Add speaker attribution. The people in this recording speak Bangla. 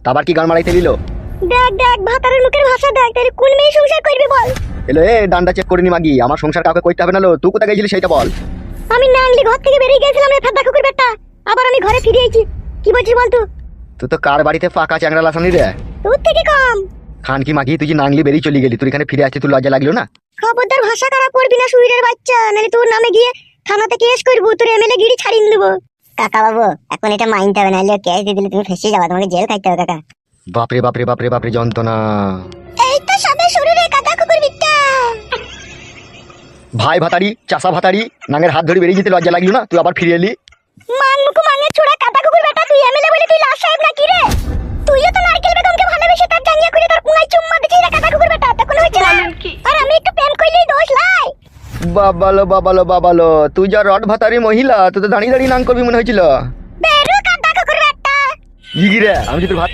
Speaker 1: তারপর কি গান মারাইতে দিল?
Speaker 2: দেখ দেখ ভাতারের মুখের ভাষা দেখ, তাহলে কোন মেয়ে সংসার করবে বল?
Speaker 1: এলো এ ডান্ডা চেক করে নি মাগি, আমার সংসার কাউকে করতে হবে না। লো তুই কোথায় গেছিলি সেটা বল।
Speaker 2: আমি নাংলি ঘর থেকে বেরিয়ে গেছিলাম রে ফেদা কুকুর বেটা, আবার আমি ঘরে ফিরে আইছি। কি বলছিস বল তুই?
Speaker 1: তুই তো কার বাড়িতে ফাঁকা চ্যাংড়া লাসানি রে?
Speaker 2: তোর থেকে কম।
Speaker 1: খান কি মাগি, তুই যে নাংলি বেরিয়ে চলে গেলি, তুই এখানে ফিরে আসতে তুই লজ্জা লাগলো না?
Speaker 2: খবরদার ভাষা খারাপ করবি না সুইরের বাচ্চা, নাহলে তোর নামে গিয়ে থানাতে কেস করবো, তোর এমএলএ গিরি ছাড়িয়ে দেবো। কাকা বাবু এখন এটা মাইনতে হবে, নাহলে কেস দিয়ে দিলে তুমি ফেসে যাবে, তোমাকে জেল খাইতে হবে কাকা।
Speaker 1: বাপরে বাপরে বাপরে বাপরে যন্ত্রণা।
Speaker 2: এই তো সবে শুরু রে কাকা কুকুর বিট্টা।
Speaker 1: ভাই ভাতারি চাষা ভাতারি নাঙের হাত ধরে বেরিয়ে যেতে লজ্জা লাগলো না? তুই আবার ফিরে এলি।
Speaker 2: মান মুকু মাঙের ছোড়া কাকা কুকুর বেটা, তুই এমএলএ বলে তুই লাশ সাহেব নাকি রে? তুইও তো নারকেল বেগমকে ভালোবেসে তার জাঙ্গিয়া করে তার পুঙ্গায় চুম্মা দিছিস রে কাকা কুকুর বেটা, তখন হয়েছে না? আর আমি একটু প্রেম করলেই দোষ লাই।
Speaker 1: বাবালো বাবালো বাবালো, তুই যা রড ভাতারি মহিলা, তুই তো দাঁড়িয়ে দাঁড়িয়ে নাং করবি মনে হয়েছিল।
Speaker 2: বেরো কাকা কুকুর বেটা।
Speaker 1: ইগিরে আমি যদি ভাত